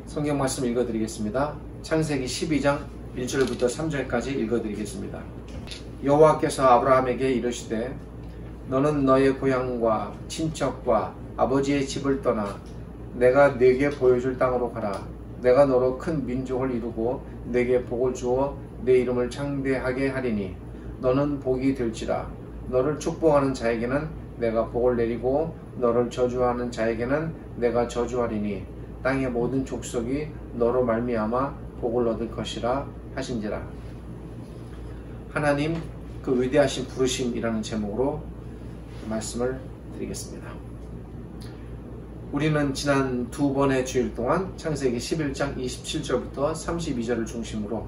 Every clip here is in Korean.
성경 말씀 읽어드리겠습니다. 창세기 12장 1절부터 3절까지 읽어드리겠습니다. 여호와께서 아브라함에게 이르시되 너는 너의 고향과 친척과 아버지의 집을 떠나 내가 네게 보여줄 땅으로 가라. 내가 너로 큰 민족을 이루고 네게 복을 주어 내 이름을 창대하게 하리니 너는 복이 될지라. 너를 축복하는 자에게는 내가 복을 내리고 너를 저주하는 자에게는 내가 저주하리니 땅의 모든 족속이 너로 말미암아 복을 얻을 것이라 하신지라. 하나님 그 위대하신 부르심이라는 제목으로 말씀을 드리겠습니다. 우리는 지난 두 번의 주일 동안 창세기 11장 27절부터 32절을 중심으로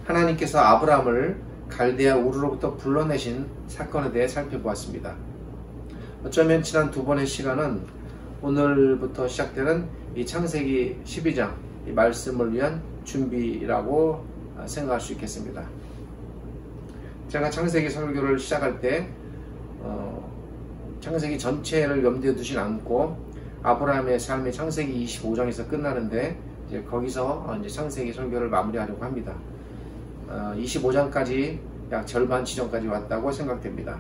하나님께서 아브라함을 갈대아 우르로부터 불러내신 사건에 대해 살펴보았습니다. 어쩌면 지난 두 번의 시간은 오늘부터 시작되는 이 창세기 12장 이 말씀을 위한 준비라고 생각할 수 있겠습니다. 제가 창세기 설교를 시작할 때 창세기 전체를 염두에 두진 않고 아브라함의 삶이 창세기 25장에서 끝나는데 이제 거기서 이제 창세기 설교를 마무리하려고 합니다. 25장까지 약 절반 지점까지 왔다고 생각됩니다.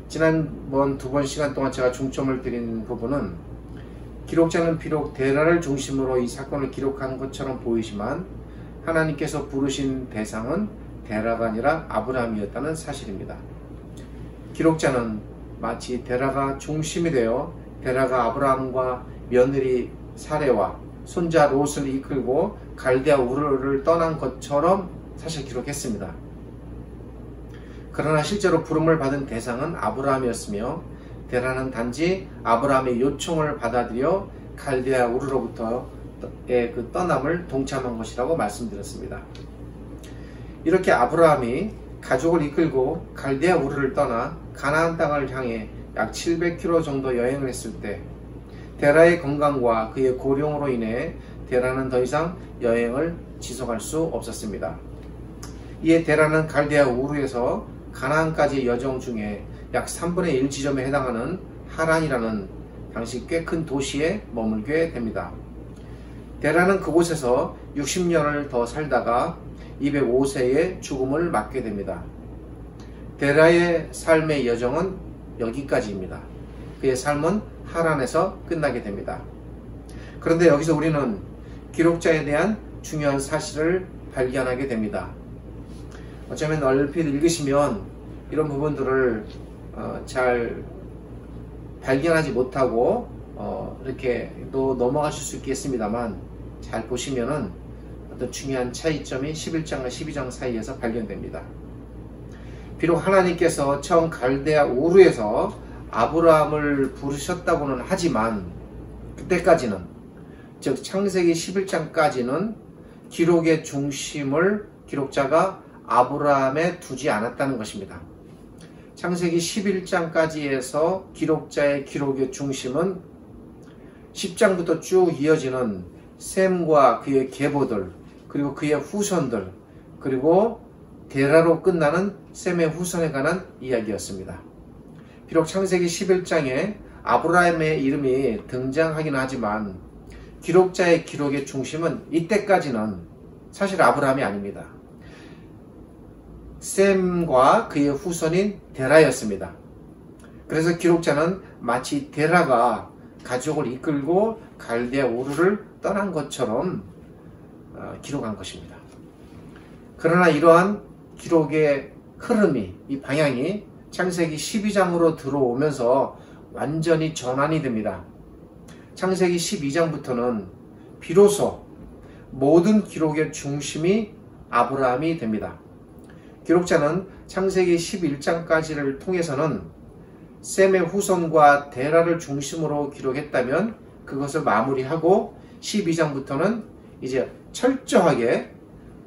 지난번 두 번 시간 동안 제가 중점을 드린 부분은 기록자는 비록 데라를 중심으로 이 사건을 기록한 것처럼 보이지만 하나님께서 부르신 대상은 데라가 아니라 아브라함이었다는 사실입니다. 기록자는 마치 데라가 중심이 되어 데라가 아브라함과 며느리 사레와 손자 롯을 이끌고 갈대아 우르를 떠난 것처럼 사실 기록했습니다. 그러나 실제로 부름을 받은 대상은 아브라함이었으며 데라는 단지 아브라함의 요청을 받아들여 갈대아 우르로부터의 그 떠남을 동참한 것이라고 말씀드렸습니다. 이렇게 아브라함이 가족을 이끌고 갈대아 우르를 떠나 가나안 땅을 향해 약 700km 정도 여행을 했을 때 데라의 건강과 그의 고령으로 인해 데라는 더 이상 여행을 지속할 수 없었습니다. 이에 데라는 갈대아 우르에서 가나안까지의 여정 중에 약 3분의 1 지점에 해당하는 하란이라는 당시 꽤 큰 도시에 머물게 됩니다. 데라는 그곳에서 60년을 더 살다가 205세에 죽음을 맞게 됩니다. 데라의 삶의 여정은 여기까지입니다. 그의 삶은 하란에서 끝나게 됩니다. 그런데 여기서 우리는 기록자에 대한 중요한 사실을 발견하게 됩니다. 어쩌면 얼핏 읽으시면 이런 부분들을 잘 발견하지 못하고 이렇게 또 넘어가실 수 있겠습니다만 잘 보시면은 어떤 중요한 차이점이 11장과 12장 사이에서 발견됩니다. 비록 하나님께서 처음 갈대아 우르에서 아브라함을 부르셨다고는 하지만 그때까지는 즉 창세기 11장까지는 기록의 중심을 기록자가 아브라함에 두지 않았다는 것입니다. 창세기 11장까지에서 기록자의 기록의 중심은 10장부터 쭉 이어지는 셈과 그의 계보들 그리고 그의 후손들 그리고 데라로 끝나는 셈의 후손에 관한 이야기였습니다. 비록 창세기 11장에 아브라함의 이름이 등장하긴 하지만 기록자의 기록의 중심은 이때까지는 사실 아브라함이 아닙니다. 셈과 그의 후손인 데라였습니다. 그래서 기록자는 마치 데라가 가족을 이끌고 갈대아 우르를 떠난 것처럼 기록한 것입니다. 그러나 이러한 기록의 흐름이 이 방향이 창세기 12장으로 들어오면서 완전히 전환이 됩니다. 창세기 12장부터는 비로소 모든 기록의 중심이 아브라함이 됩니다. 기록자는 창세기 11장까지를 통해서는 셈의 후손과 데라를 중심으로 기록했다면 그것을 마무리하고 12장부터는 이제 철저하게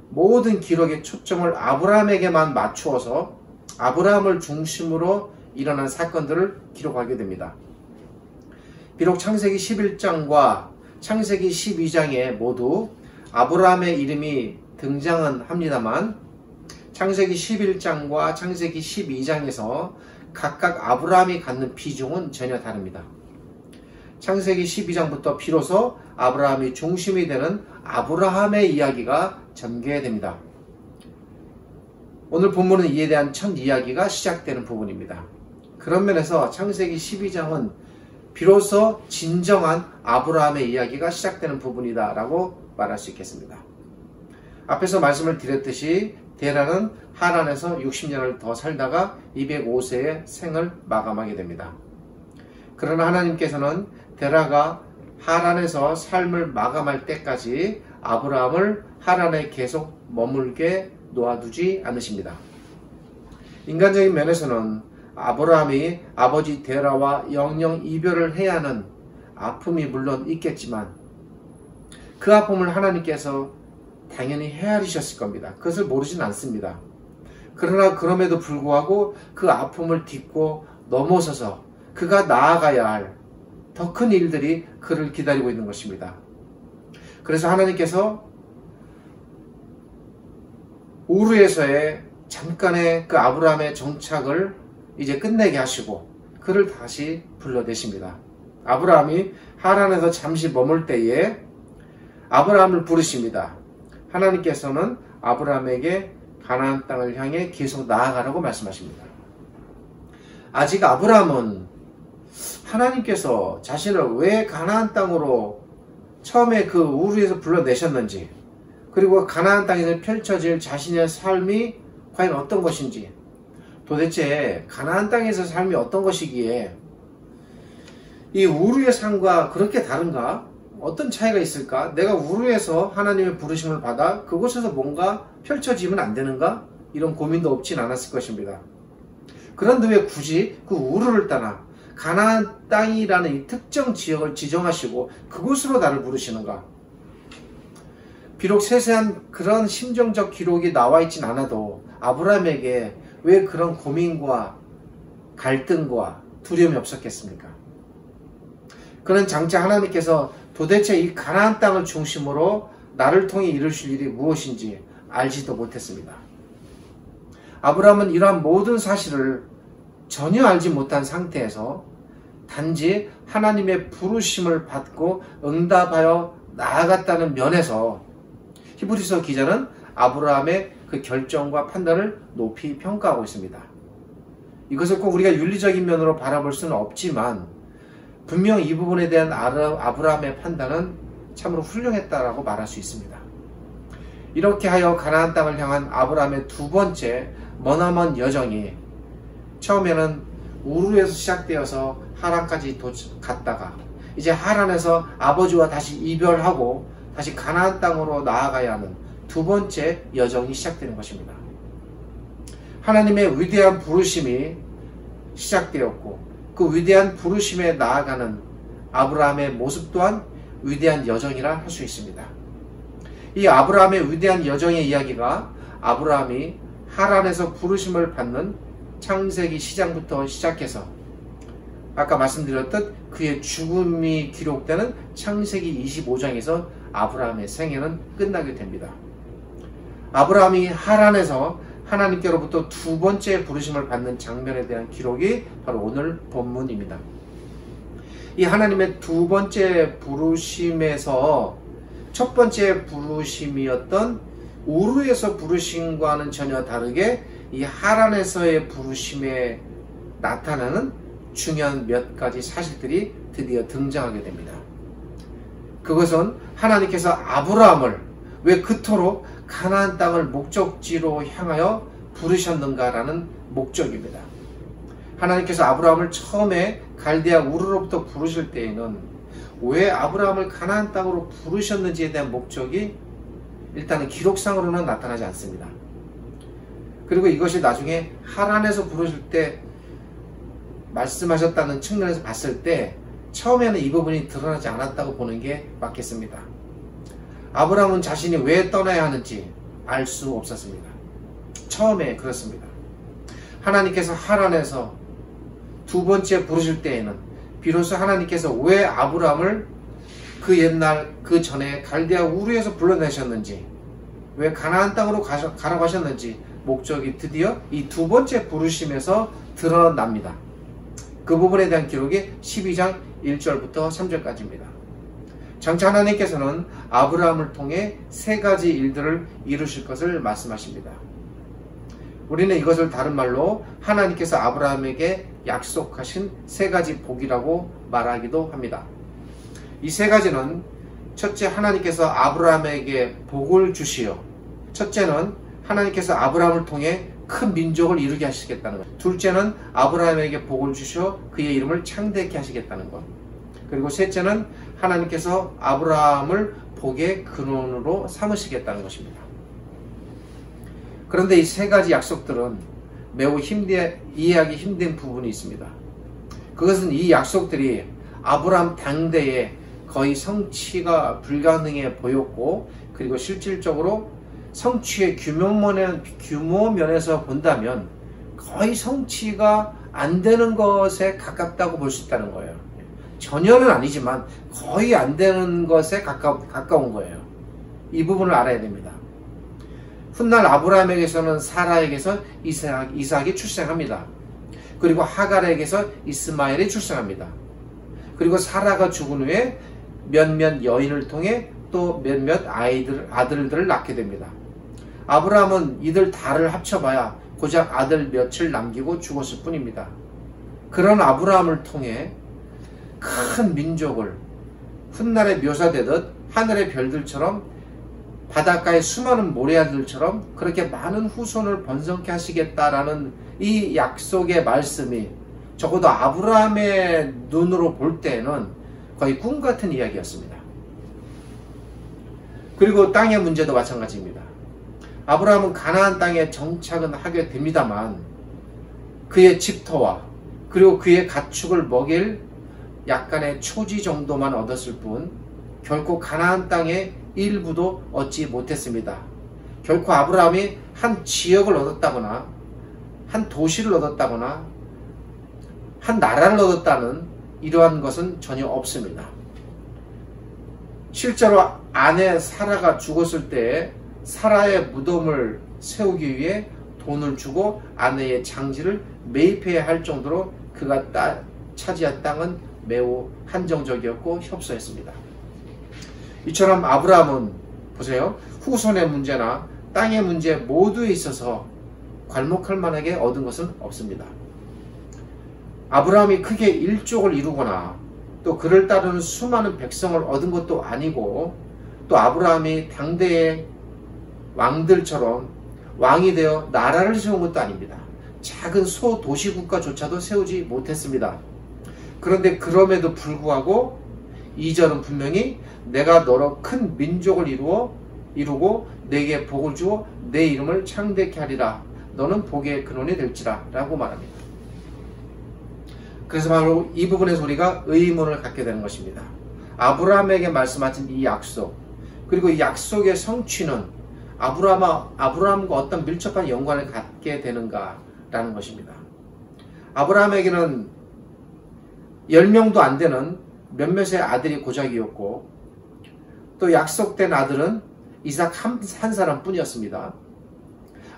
모든 기록의 초점을 아브라함에게만 맞추어서 아브라함을 중심으로 일어난 사건들을 기록하게 됩니다. 비록 창세기 11장과 창세기 12장에 모두 아브라함의 이름이 등장은 합니다만 창세기 11장과 창세기 12장에서 각각 아브라함이 갖는 비중은 전혀 다릅니다. 창세기 12장부터 비로소 아브라함이 중심이 되는 아브라함의 이야기가 전개됩니다. 오늘 본문은 이에 대한 첫 이야기가 시작되는 부분입니다. 그런 면에서 창세기 12장은 비로소 진정한 아브라함의 이야기가 시작되는 부분이다 라고 말할 수 있겠습니다. 앞에서 말씀을 드렸듯이 데라는 하란에서 60년을 더 살다가 205세의 생을 마감하게 됩니다. 그러나 하나님께서는 데라가 하란에서 삶을 마감할 때까지 아브라함을 하란에 계속 머물게 놓아두지 않으십니다. 인간적인 면에서는 아브라함이 아버지 데라와 영영 이별을 해야 하는 아픔이 물론 있겠지만 그 아픔을 하나님께서 당연히 헤아리셨을 겁니다. 그것을 모르진 않습니다. 그러나 그럼에도 불구하고 그 아픔을 딛고 넘어서서 그가 나아가야 할 더 큰 일들이 그를 기다리고 있는 것입니다. 그래서 하나님께서 우르에서의 잠깐의 그 아브라함의 정착을 이제 끝내게 하시고 그를 다시 불러내십니다. 아브라함이 하란에서 잠시 머물 때에 아브라함을 부르십니다. 하나님께서는 아브라함에게 가나안 땅을 향해 계속 나아가라고 말씀하십니다. 아직 아브라함은 하나님께서 자신을 왜 가나안 땅으로 처음에 그 우르에서 불러내셨는지, 그리고 가나안 땅에서 펼쳐질 자신의 삶이 과연 어떤 것인지, 도대체 가나안 땅에서 삶이 어떤 것이기에 이 우르의 삶과 그렇게 다른가? 어떤 차이가 있을까? 내가 우르에서 하나님의 부르심을 받아 그곳에서 뭔가 펼쳐지면 안 되는가? 이런 고민도 없진 않았을 것입니다. 그런데 왜 굳이 그 우르를 떠나 가나안 땅이라는 이 특정 지역을 지정하시고 그곳으로 나를 부르시는가? 비록 세세한 그런 심정적 기록이 나와 있진 않아도 아브라함에게 왜 그런 고민과 갈등과 두려움이 없었겠습니까? 그는 장차 하나님께서 도대체 이 가나안 땅을 중심으로 나를 통해 이루실 일이 무엇인지 알지도 못했습니다. 아브라함은 이러한 모든 사실을 전혀 알지 못한 상태에서 단지 하나님의 부르심을 받고 응답하여 나아갔다는 면에서 히브리서 기자는 아브라함의 그 결정과 판단을 높이 평가하고 있습니다. 이것을 꼭 우리가 윤리적인 면으로 바라볼 수는 없지만 분명 이 부분에 대한 아브라함의 판단은 참으로 훌륭했다라고 말할 수 있습니다. 이렇게 하여 가나안 땅을 향한 아브라함의 두 번째 머나먼 여정이 처음에는 우르에서 시작되어서 하란까지 갔다가 이제 하란에서 아버지와 다시 이별하고 다시 가나안 땅으로 나아가야 하는 두 번째 여정이 시작되는 것입니다. 하나님의 위대한 부르심이 시작되었고 그 위대한 부르심에 나아가는 아브라함의 모습 또한 위대한 여정이라 할 수 있습니다. 이 아브라함의 위대한 여정의 이야기가 아브라함이 하란에서 부르심을 받는 창세기 시장부터 시작해서 아까 말씀드렸듯 그의 죽음이 기록되는 창세기 25장에서 아브라함의 생애는 끝나게 됩니다. 아브라함이 하란에서 하나님께로부터 두 번째 부르심을 받는 장면에 대한 기록이 바로 오늘 본문입니다. 이 하나님의 두 번째 부르심에서 첫 번째 부르심이었던 우르에서 부르심과는 전혀 다르게 이 하란에서의 부르심에 나타나는 중요한 몇 가지 사실들이 드디어 등장하게 됩니다. 그것은 하나님께서 아브라함을 왜 그토록 가나안 땅을 목적지로 향하여 부르셨는가라는 목적입니다. 하나님께서 아브라함을 처음에 갈대아 우르로부터 부르실 때에는 왜 아브라함을 가나안 땅으로 부르셨는지에 대한 목적이 일단은 기록상으로는 나타나지 않습니다. 그리고 이것이 나중에 하란에서 부르실 때 말씀하셨다는 측면에서 봤을 때 처음에는 이 부분이 드러나지 않았다고 보는 게 맞겠습니다. 아브라함은 자신이 왜 떠나야 하는지 알 수 없었습니다. 처음에 그렇습니다. 하나님께서 하란에서 두 번째 부르실 때에는 비로소 하나님께서 왜 아브라함을 그 옛날 그 전에 갈대아 우르에서 불러내셨는지, 왜 가나안 땅으로 가라고 하셨는지 목적이 드디어 이 두 번째 부르심에서 드러납니다. 그 부분에 대한 기록이 12장 1절부터 3절까지입니다. 장차 하나님께서는 아브라함을 통해 세 가지 일들을 이루실 것을 말씀하십니다. 우리는 이것을 다른 말로 하나님께서 아브라함에게 약속하신 세 가지 복이라고 말하기도 합니다. 이 세 가지는 첫째, 하나님께서 아브라함에게 복을 주시어, 첫째는 하나님께서 아브라함을 통해 큰 민족을 이루게 하시겠다는 것, 둘째는 아브라함에게 복을 주시어 그의 이름을 창대케 하시겠다는 것, 그리고 셋째는 하나님께서 아브라함을 복의 근원으로 삼으시겠다는 것입니다. 그런데 이 세 가지 약속들은 매우 이해하기 힘든 부분이 있습니다. 그것은 이 약속들이 아브라함 당대에 거의 성취가 불가능해 보였고, 그리고 실질적으로 성취의 규모 면에서 본다면 거의 성취가 안 되는 것에 가깝다고 볼 수 있다는 거예요. 전혀는 아니지만 거의 안 되는 것에 가까운 거예요. 이 부분을 알아야 됩니다. 훗날 아브라함에게서는 사라에게서 이삭이 출생합니다. 그리고 하갈에게서 이스마엘이 출생합니다. 그리고 사라가 죽은 후에 몇몇 여인을 통해 또 몇몇 아들들을 낳게 됩니다. 아브라함은 이들 다를 합쳐봐야 고작 아들 몇을 남기고 죽었을 뿐입니다. 그런 아브라함을 통해 큰 민족을 훗날에 묘사되듯 하늘의 별들처럼 바닷가의 수많은 모래알들처럼 그렇게 많은 후손을 번성케 하시겠다라는 이 약속의 말씀이 적어도 아브라함의 눈으로 볼 때는 거의 꿈 같은 이야기였습니다. 그리고 땅의 문제도 마찬가지입니다. 아브라함은 가나안 땅에 정착은 하게 됩니다만 그의 집터와 그리고 그의 가축을 먹일 약간의 초지 정도만 얻었을 뿐 결코 가나안 땅의 일부도 얻지 못했습니다. 결코 아브라함이 한 지역을 얻었다거나 한 도시를 얻었다거나 한 나라를 얻었다는 이러한 것은 전혀 없습니다. 실제로 아내 사라가 죽었을 때 사라의 무덤을 세우기 위해 돈을 주고 아내의 장지를 매입해야 할 정도로 그가 차지한 땅은 매우 한정적이었고 협소했습니다. 이처럼 아브라함은 보세요. 후손의 문제나 땅의 문제 모두에 있어서 괄목할 만하게 얻은 것은 없습니다. 아브라함이 크게 일족을 이루거나 또 그를 따르는 수많은 백성을 얻은 것도 아니고 또 아브라함이 당대의 왕들처럼 왕이 되어 나라를 세운 것도 아닙니다. 작은 소도시국가조차도 세우지 못했습니다. 그런데 그럼에도 불구하고 2절은 분명히 내가 너로 큰 민족을 이루고 내게 복을 주어 내 이름을 창대케 하리라. 너는 복의 근원이 될지라 라고 말합니다. 그래서 바로 이 부분에서 우리가 의문을 갖게 되는 것입니다. 아브라함에게 말씀하신 이 약속, 그리고 이 약속의 성취는 아브라함과 어떤 밀접한 연관을 갖게 되는가라는 것입니다. 아브라함에게는 10명도 안 되는 몇몇의 아들이 고작이었고 또 약속된 아들은 이삭 한 사람 뿐이었습니다.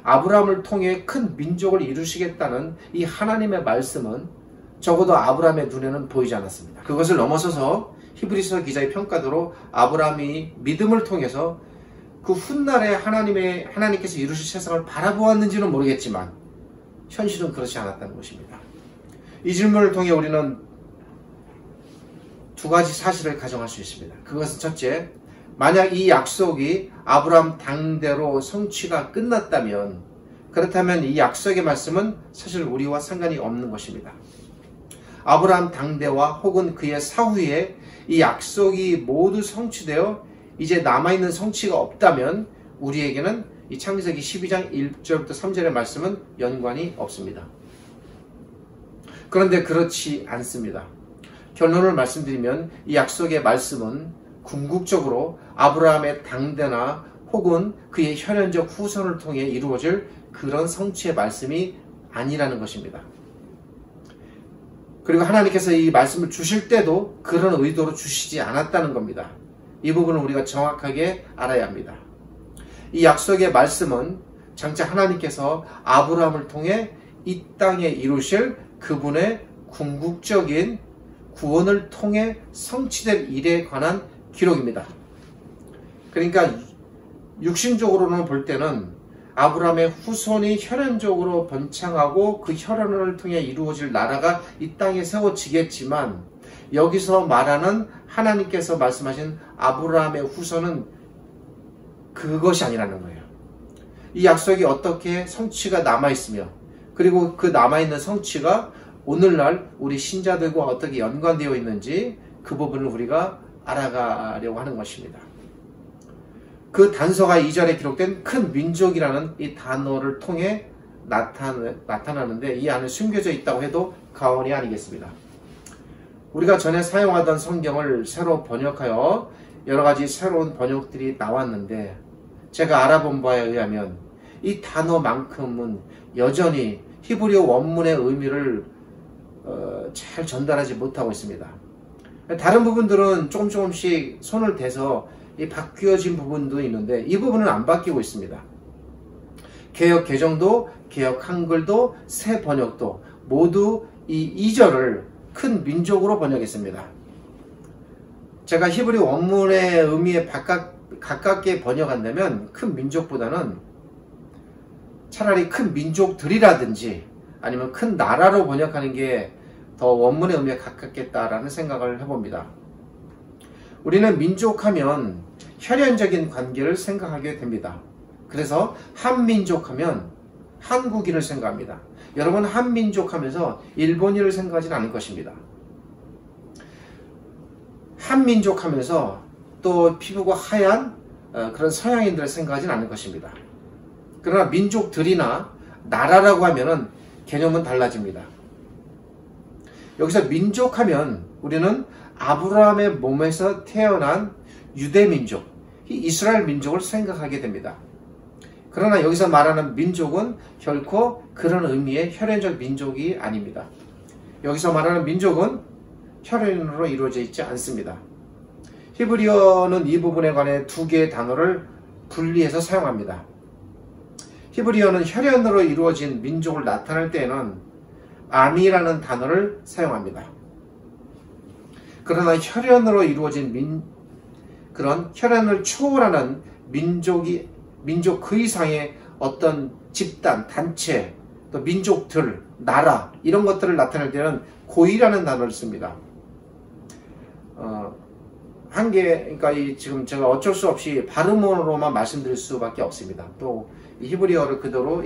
아브라함을 통해 큰 민족을 이루시겠다는 이 하나님의 말씀은 적어도 아브라함의 눈에는 보이지 않았습니다. 그것을 넘어서서 히브리서 기자의 평가대로 아브라함이 믿음을 통해서 그 훗날에 하나님께서 이루실 세상을 바라보았는지는 모르겠지만 현실은 그렇지 않았다는 것입니다. 이 질문을 통해 우리는 두 가지 사실을 가정할 수 있습니다. 그것은 첫째, 만약 이 약속이 아브라함 당대로 성취가 끝났다면 그렇다면 이 약속의 말씀은 사실 우리와 상관이 없는 것입니다. 아브라함 당대와 혹은 그의 사후에 이 약속이 모두 성취되어 이제 남아있는 성취가 없다면 우리에게는 이 창세기 12장 1절부터 3절의 말씀은 연관이 없습니다. 그런데 그렇지 않습니다. 결론을 말씀드리면 이 약속의 말씀은 궁극적으로 아브라함의 당대나 혹은 그의 혈연적 후손을 통해 이루어질 그런 성취의 말씀이 아니라는 것입니다. 그리고 하나님께서 이 말씀을 주실 때도 그런 의도로 주시지 않았다는 겁니다. 이 부분을 우리가 정확하게 알아야 합니다. 이 약속의 말씀은 장차 하나님께서 아브라함을 통해 이 땅에 이루실 그분의 궁극적인 구원을 통해 성취될 일에 관한 기록입니다. 그러니까 육신적으로는 볼 때는 아브라함의 후손이 혈연적으로 번창하고 그 혈연을 통해 이루어질 나라가 이 땅에 세워지겠지만, 여기서 말하는 하나님께서 말씀하신 아브라함의 후손은 그것이 아니라는 거예요. 이 약속이 어떻게 성취가 남아있으며, 그리고 그 남아있는 성취가 오늘날 우리 신자들과 어떻게 연관되어 있는지 그 부분을 우리가 알아가려고 하는 것입니다. 그 단서가 2절에 기록된 큰 민족이라는 이 단어를 통해 나타나는데, 이 안에 숨겨져 있다고 해도 과언이 아니겠습니다. 우리가 전에 사용하던 성경을 새로 번역하여 여러 가지 새로운 번역들이 나왔는데, 제가 알아본 바에 의하면 이 단어만큼은 여전히 히브리어 원문의 의미를 잘 전달하지 못하고 있습니다. 다른 부분들은 조금씩 손을 대서 바뀌어진 부분도 있는데, 이 부분은 안 바뀌고 있습니다. 개역 개정도, 개역 한글도, 새 번역도 모두 이 2절을 큰 민족으로 번역했습니다. 제가 히브리 원문의 의미에 가깝게 번역한다면 큰 민족보다는 차라리 큰 민족들이라든지 아니면 큰 나라로 번역하는 게 더 원문의 의미에 가깝겠다라는 생각을 해봅니다. 우리는 민족하면 혈연적인 관계를 생각하게 됩니다. 그래서 한민족하면 한국인을 생각합니다. 여러분, 한민족하면서 일본인을 생각하지는 않을 것입니다. 한민족하면서 또 피부가 하얀 그런 서양인들을 생각하지는 않을 것입니다. 그러나 민족들이나 나라라고 하면은 개념은 달라집니다. 여기서 민족하면 우리는 아브라함의 몸에서 태어난 유대민족, 이스라엘 민족을 생각하게 됩니다. 그러나 여기서 말하는 민족은 결코 그런 의미의 혈연적 민족이 아닙니다. 여기서 말하는 민족은 혈연으로 이루어져 있지 않습니다. 히브리어는 이 부분에 관해 두 개의 단어를 분리해서 사용합니다. 히브리어는 혈연으로 이루어진 민족을 나타낼 때에는 암이라는 단어를 사용합니다. 그러나 혈연으로 이루어진 그런 혈연을 초월하는 민족 그 이상의 어떤 집단, 단체, 또 민족들, 나라 이런 것들을 나타낼 때는 고이라는 단어를 씁니다. 그러니까 지금 제가 어쩔 수 없이 발음으로만 말씀드릴 수밖에 없습니다. 또 이 히브리어를 그대로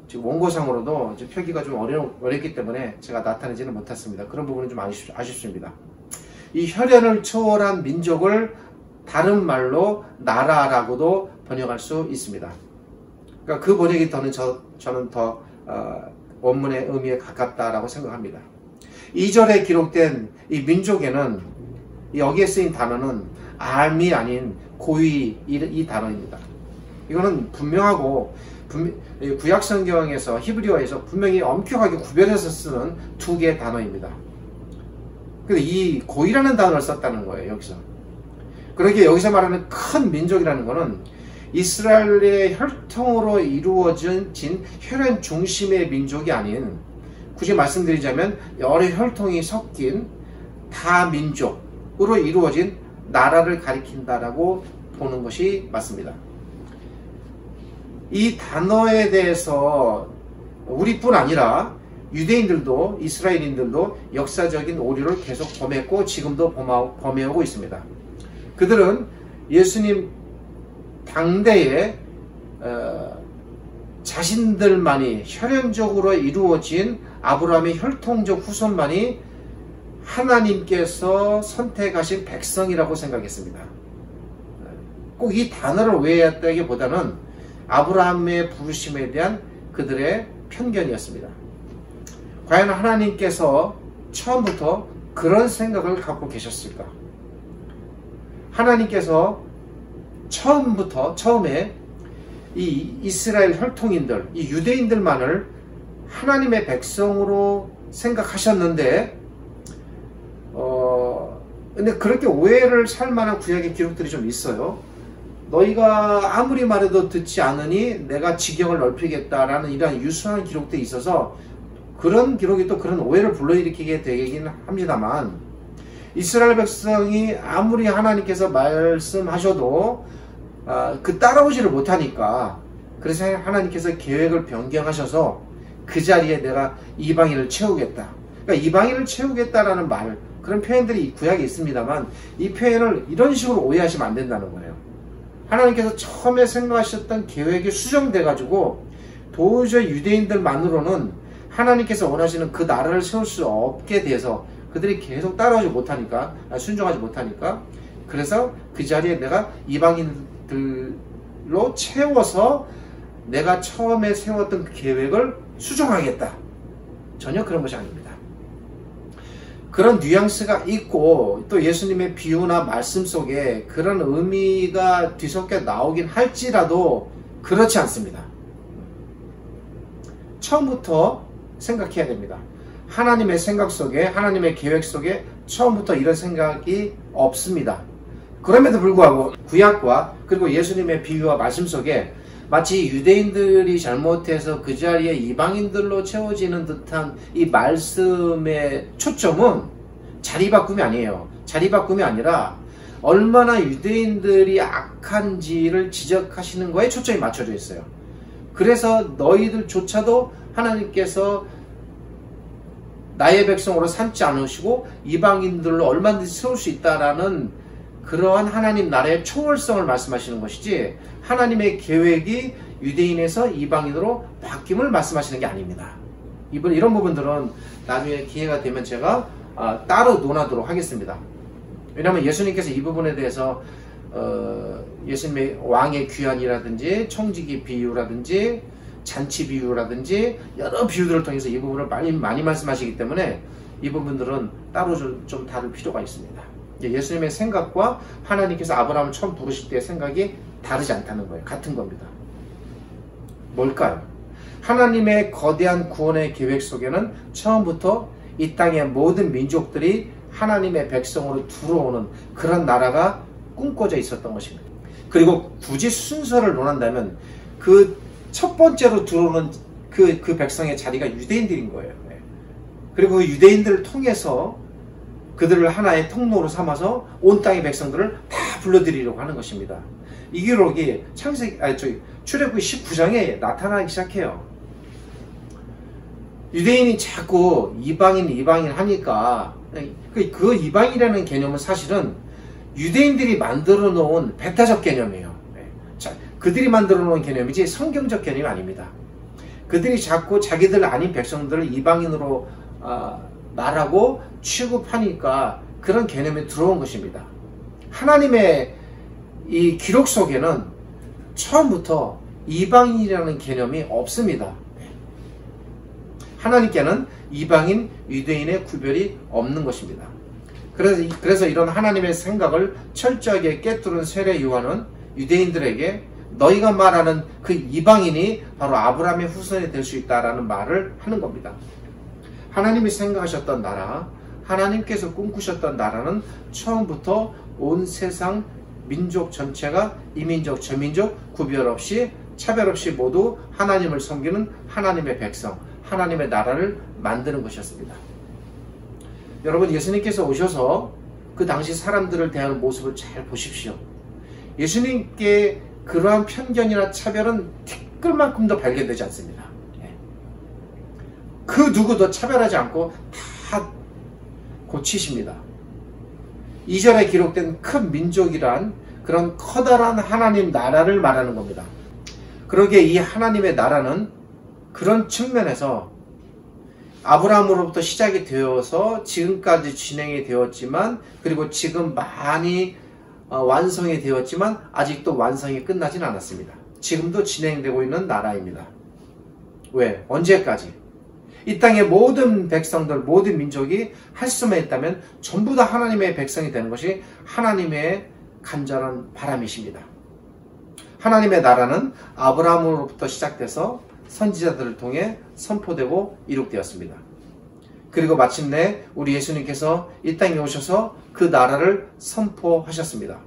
지금 원고상으로도 표기가 좀 어렵기 때문에 제가 나타내지는 못했습니다. 그런 부분은 좀 아쉽습니다. 이 혈연을 초월한 민족을 다른 말로 나라라고도 번역할 수 있습니다. 그러니까 그 번역이 저는 더 원문의 의미에 가깝다라고 생각합니다. 2절에 기록된 이 민족에는 여기에 쓰인 단어는 암이 아닌 고이 이 단어입니다. 이거는 분명하고 구약성경에서 히브리어에서 분명히 엄격하게 구별해서 쓰는 두 개의 단어입니다. 근데 이 고이라는 단어를 썼다는 거예요, 여기서. 그러기에 여기서 말하는 큰 민족이라는 것은 이스라엘의 혈통으로 이루어진 혈연 중심의 민족이 아닌, 굳이 말씀드리자면 여러 혈통이 섞인 다민족으로 이루어진 나라를 가리킨다라고 보는 것이 맞습니다. 이 단어에 대해서 우리뿐 아니라 유대인들도 이스라엘인들도 역사적인 오류를 계속 범했고 지금도 범해오고 있습니다. 그들은 예수님 당대에 자신들만이 혈연적으로 이루어진 아브라함의 혈통적 후손만이 하나님께서 선택하신 백성이라고 생각했습니다. 꼭 이 단어를 외웠다기보다는 아브라함의 부르심에 대한 그들의 편견이었습니다. 과연 하나님께서 처음부터 그런 생각을 갖고 계셨을까? 하나님께서 처음에 이 이스라엘 혈통인들, 이 유대인들만을 하나님의 백성으로 생각하셨는데, 근데 그렇게 오해를 살 만한 구약의 기록들이 좀 있어요. 너희가 아무리 말해도 듣지 않으니 내가 지경을 넓히겠다라는 이러한 유수한 기록들이 있어서 그런 기록이 또 그런 오해를 불러일으키게 되긴 합니다만, 이스라엘 백성이 아무리 하나님께서 말씀하셔도 그 따라오지를 못하니까, 그래서 하나님께서 계획을 변경하셔서 그 자리에 내가 이방인을 채우겠다. 그러니까 이방인을 채우겠다라는 말, 그런 표현들이 구약에 있습니다만, 이 표현을 이런 식으로 오해하시면 안 된다는 거예요. 하나님께서 처음에 생각하셨던 계획이 수정돼 가지고 도저히 유대인들만으로는 하나님께서 원하시는 그 나라를 세울 수 없게 돼서 그들이 계속 따라오지 못하니까, 순종하지 못하니까, 그래서 그 자리에 내가 이방인들로 채워서 내가 처음에 세웠던 그 계획을 수정하겠다. 전혀 그런 것이 아닙니다. 그런 뉘앙스가 있고, 또 예수님의 비유나 말씀 속에 그런 의미가 뒤섞여 나오긴 할지라도 그렇지 않습니다. 처음부터 생각해야 됩니다. 하나님의 생각 속에, 하나님의 계획 속에 처음부터 이런 생각이 없습니다. 그럼에도 불구하고 구약과 그리고 예수님의 비유와 말씀 속에 마치 유대인들이 잘못해서 그 자리에 이방인들로 채워지는 듯한 이 말씀의 초점은 자리바꿈이 아니에요. 자리바꿈이 아니라 얼마나 유대인들이 악한지를 지적하시는 거에 초점이 맞춰져 있어요. 그래서 너희들조차도 하나님께서 나의 백성으로 삼지 않으시고 이방인들로 얼마든지 세울 수 있다라는 그러한 하나님 나라의 초월성을 말씀하시는 것이지, 하나님의 계획이 유대인에서 이방인으로 바뀜을 말씀하시는 게 아닙니다. 이런 부분들은 나중에 기회가 되면 제가 따로 논하도록 하겠습니다. 왜냐하면 예수님께서 이 부분에 대해서 예수님의 왕의 귀환이라든지 청지기 비유라든지 잔치 비유라든지 여러 비유들을 통해서 이 부분을 많이 말씀하시기 때문에 이 부분들은 따로 좀 다룰 필요가 있습니다. 예수님의 생각과 하나님께서 아브라함을 처음 부르실 때의 생각이 다르지 않다는 거예요. 같은 겁니다. 뭘까요? 하나님의 거대한 구원의 계획 속에는 처음부터 이 땅의 모든 민족들이 하나님의 백성으로 들어오는 그런 나라가 꿈꿔져 있었던 것입니다. 그리고 굳이 순서를 논한다면 그 첫 번째로 들어오는 그 백성의 자리가 유대인들인 거예요. 그리고 그 유대인들을 통해서 그들을 하나의 통로로 삼아서 온 땅의 백성들을 다 불러들이려고 하는 것입니다. 이 기록이 출애굽기 19장에 나타나기 시작해요. 유대인이 자꾸 이방인 하니까 그 이방이라는 개념은 사실은 유대인들이 만들어 놓은 배타적 개념이에요. 그들이 만들어 놓은 개념이지 성경적 개념이 아닙니다. 그들이 자꾸 자기들 아닌 백성들을 이방인으로 말하고 취급하니까 그런 개념이 들어온 것입니다. 하나님의 이 기록 속에는 처음부터 이방인이라는 개념이 없습니다. 하나님께는 이방인, 유대인의 구별이 없는 것입니다. 그래서 이런 하나님의 생각을 철저하게 깨뚫은 세례 요한은 유대인들에게 너희가 말하는 그 이방인이 바로 아브라함의 후손이 될 수 있다라는 말을 하는 겁니다. 하나님이 생각하셨던 나라, 하나님께서 꿈꾸셨던 나라는 처음부터 온 세상 민족 전체가 이민족, 저민족 구별 없이 차별 없이 모두 하나님을 섬기는 하나님의 백성, 하나님의 나라를 만드는 것이었습니다. 여러분, 예수님께서 오셔서 그 당시 사람들을 대하는 모습을 잘 보십시오. 예수님께 그러한 편견이나 차별은 티끌만큼도 발견되지 않습니다. 그 누구도 차별하지 않고 다 고치십니다. 2절에 기록된 큰 민족이란 그런 커다란 하나님 나라를 말하는 겁니다. 그러기에 이 하나님의 나라는 그런 측면에서 아브라함으로부터 시작이 되어서 지금까지 진행이 되었지만, 그리고 지금 많이 완성이 되었지만 아직도 완성이 끝나진 않았습니다. 지금도 진행되고 있는 나라입니다. 왜? 언제까지? 이 땅의 모든 백성들, 모든 민족이 할 수만 있다면 전부 다 하나님의 백성이 되는 것이 하나님의 간절한 바람이십니다. 하나님의 나라는 아브라함으로부터 시작돼서 선지자들을 통해 선포되고 이룩되었습니다. 그리고 마침내 우리 예수님께서 이 땅에 오셔서 그 나라를 선포하셨습니다.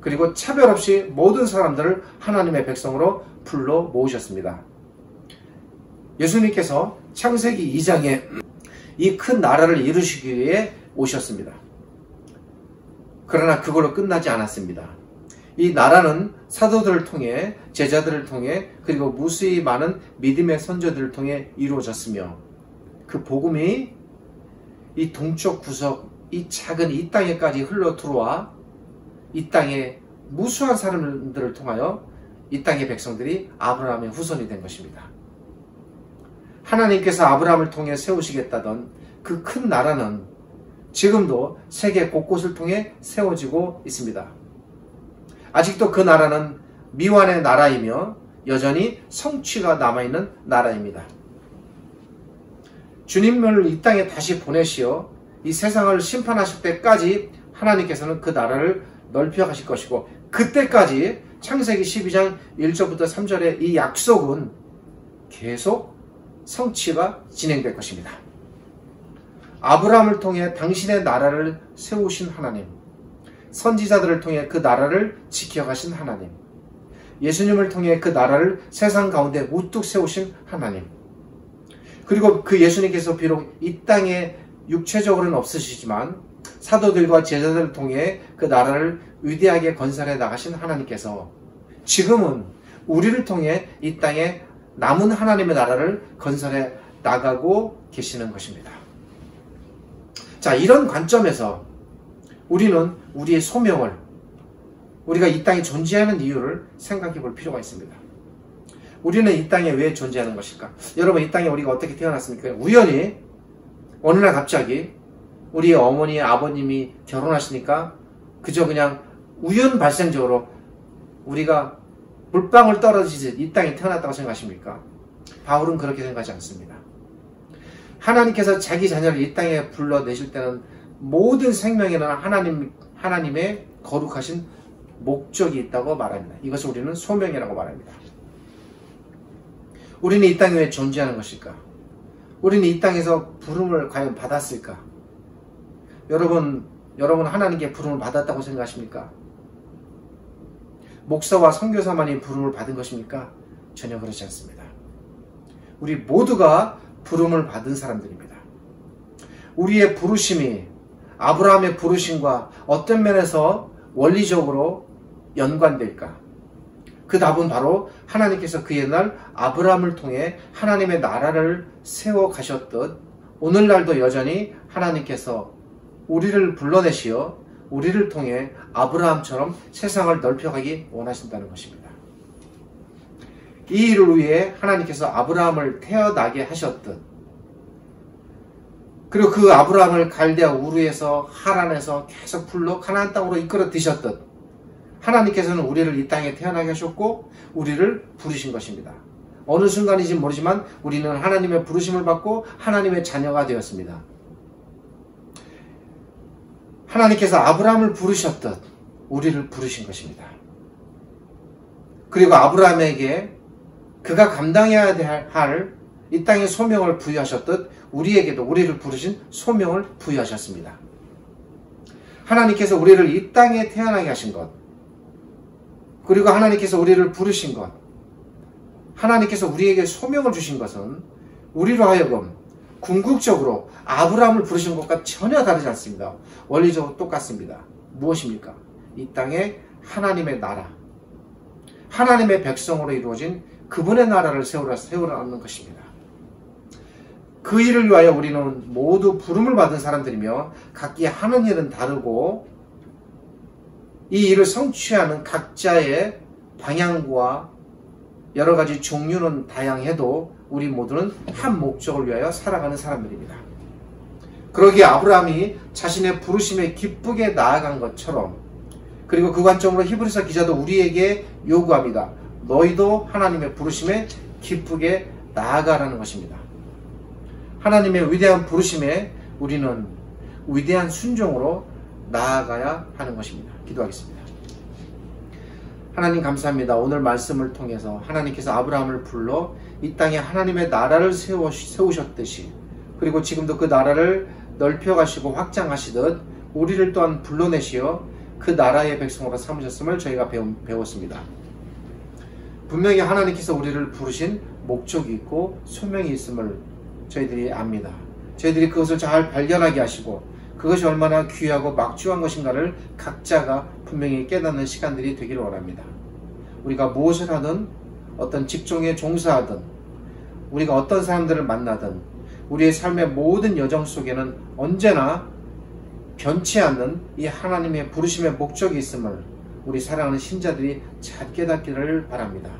그리고 차별 없이 모든 사람들을 하나님의 백성으로 불러 모으셨습니다. 예수님께서 창세기 2장에 이 큰 나라를 이루시기 위해 오셨습니다. 그러나 그걸로 끝나지 않았습니다. 이 나라는 사도들을 통해, 제자들을 통해, 그리고 무수히 많은 믿음의 선조들을 통해 이루어졌으며, 그 복음이 이 동쪽 구석, 이 작은 이 땅에까지 흘러 들어와 이 땅에 무수한 사람들을 통하여 이 땅의 백성들이 아브라함의 후손이 된 것입니다. 하나님께서 아브라함을 통해 세우시겠다던 그 큰 나라는 지금도 세계 곳곳을 통해 세워지고 있습니다. 아직도 그 나라는 미완의 나라이며 여전히 성취가 남아있는 나라입니다. 주님을 이 땅에 다시 보내시어 이 세상을 심판하실 때까지 하나님께서는 그 나라를 넓혀 가실 것이고, 그때까지 창세기 12장 1절부터 3절의 이 약속은 계속 성취가 진행될 것입니다. 아브라함을 통해 당신의 나라를 세우신 하나님, 선지자들을 통해 그 나라를 지켜가신 하나님, 예수님을 통해 그 나라를 세상 가운데 우뚝 세우신 하나님, 그리고 그 예수님께서 비록 이 땅에 육체적으로는 없으시지만 사도들과 제자들을 통해 그 나라를 위대하게 건설해 나가신 하나님께서 지금은 우리를 통해 이 땅에 남은 하나님의 나라를 건설해 나가고 계시는 것입니다. 자, 이런 관점에서 우리는 우리의 소명을, 우리가 이 땅에 존재하는 이유를 생각해 볼 필요가 있습니다. 우리는 이 땅에 왜 존재하는 것일까? 여러분, 이 땅에 우리가 어떻게 태어났습니까? 우연히 어느 날 갑자기 우리 어머니, 아버님이 결혼하시니까 그저 그냥 우연 발생적으로 우리가 물방울 떨어지듯 이 땅에 태어났다고 생각하십니까? 바울은 그렇게 생각하지 않습니다. 하나님께서 자기 자녀를 이 땅에 불러내실 때는 모든 생명에는 하나님의 거룩하신 목적이 있다고 말합니다. 이것을 우리는 소명이라고 말합니다. 우리는 이 땅에 왜 존재하는 것일까? 우리는 이 땅에서 부름을 과연 받았을까? 여러분 하나님께 부름을 받았다고 생각하십니까? 목사와 선교사만이 부름을 받은 것입니까? 전혀 그렇지 않습니다. 우리 모두가 부름을 받은 사람들입니다. 우리의 부르심이 아브라함의 부르심과 어떤 면에서 원리적으로 연관될까? 그 답은 바로 하나님께서 그 옛날 아브라함을 통해 하나님의 나라를 세워 가셨듯 오늘날도 여전히 하나님께서 우리를 불러내시어 우리를 통해 아브라함처럼 세상을 넓혀가기 원하신다는 것입니다. 이 일을 위해 하나님께서 아브라함을 태어나게 하셨듯, 그리고 그 아브라함을 갈대아 우르에서 하란에서 계속 불러 가나안 땅으로 이끌어 드셨듯 하나님께서는 우리를 이 땅에 태어나게 하셨고 우리를 부르신 것입니다. 어느 순간인지 모르지만 우리는 하나님의 부르심을 받고 하나님의 자녀가 되었습니다. 하나님께서 아브라함을 부르셨듯 우리를 부르신 것입니다. 그리고 아브라함에게 그가 감당해야 할 이 땅의 소명을 부여하셨듯 우리에게도 우리를 부르신 소명을 부여하셨습니다. 하나님께서 우리를 이 땅에 태어나게 하신 것, 그리고 하나님께서 우리를 부르신 것, 하나님께서 우리에게 소명을 주신 것은 우리로 하여금 궁극적으로 아브라함을 부르신 것과 전혀 다르지 않습니다. 원리적으로 똑같습니다. 무엇입니까? 이 땅에 하나님의 나라, 하나님의 백성으로 이루어진 그분의 나라를 세우라는 것입니다. 그 일을 위하여 우리는 모두 부름을 받은 사람들이며 각기 하는 일은 다르고 이 일을 성취하는 각자의 방향과 여러 가지 종류는 다양해도 우리 모두는 한 목적을 위하여 살아가는 사람들입니다. 그러기에 아브라함이 자신의 부르심에 기쁘게 나아간 것처럼, 그리고 그 관점으로 히브리서 기자도 우리에게 요구합니다. 너희도 하나님의 부르심에 기쁘게 나아가라는 것입니다. 하나님의 위대한 부르심에 우리는 위대한 순종으로 나아가야 하는 것입니다. 기도하겠습니다. 하나님 감사합니다. 오늘 말씀을 통해서 하나님께서 아브라함을 불러 이 땅에 하나님의 나라를 세우셨듯이, 그리고 지금도 그 나라를 넓혀가시고 확장하시듯 우리를 또한 불러내시어 그 나라의 백성으로 삼으셨음을 저희가 배웠습니다. 분명히 하나님께서 우리를 부르신 목적이 있고 소명이 있음을 저희들이 압니다. 저희들이 그것을 잘 발견하게 하시고 그것이 얼마나 귀하고 막중한 것인가를 각자가 분명히 깨닫는 시간들이 되기를 원합니다. 우리가 무엇을 하든 어떤 직종에 종사하든 우리가 어떤 사람들을 만나든 우리의 삶의 모든 여정 속에는 언제나 변치 않는 이 하나님의 부르심의 목적이 있음을 우리 사랑하는 신자들이 잘 깨닫기를 바랍니다.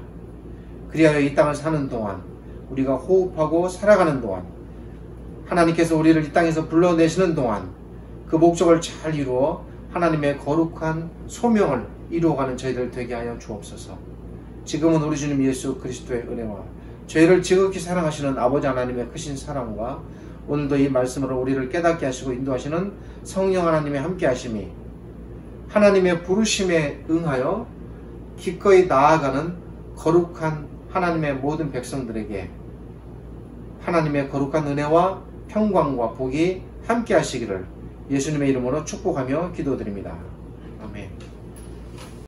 그리하여 이 땅을 사는 동안 우리가 호흡하고 살아가는 동안 하나님께서 우리를 이 땅에서 불러내시는 동안 그 목적을 잘 이루어 하나님의 거룩한 소명을 이루어가는 저희들 되게 하여 주옵소서. 지금은 우리 주님 예수 그리스도의 은혜와 저희를 지극히 사랑하시는 아버지 하나님의 크신 사랑과 오늘도 이 말씀으로 우리를 깨닫게 하시고 인도하시는 성령 하나님의 함께 하심이 하나님의 부르심에 응하여 기꺼이 나아가는 거룩한 하나님의 모든 백성들에게 하나님의 거룩한 은혜와 평강과 복이 함께 하시기를 예수님의 이름으로 축복하며 기도드립니다. 아멘.